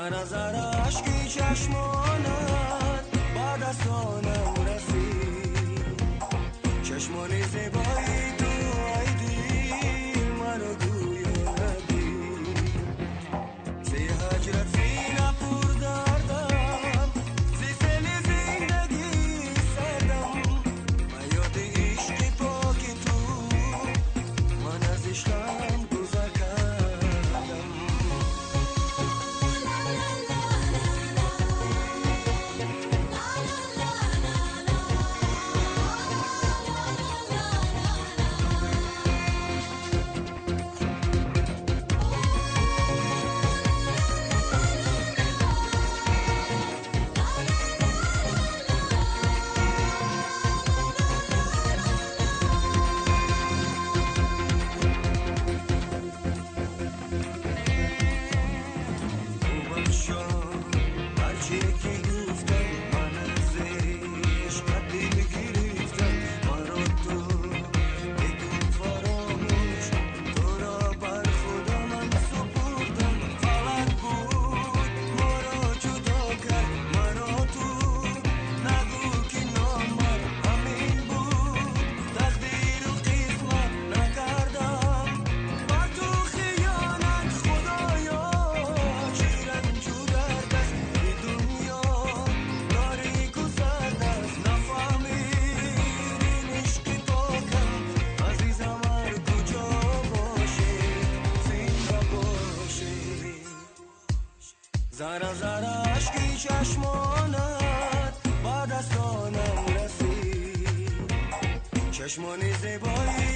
زره زره عشقی چشمانت بعد از آنم رسید چشمانی زیبایی تو ایدی منو گویا ندید سی هجرت سی نپور دردم سی سلی زندگی سردم من یاد عشقی پاکی تو من از عشقم گذر کردم زره زره عشقی چشمانت بعد از آنم رسید چشمانی زیبایی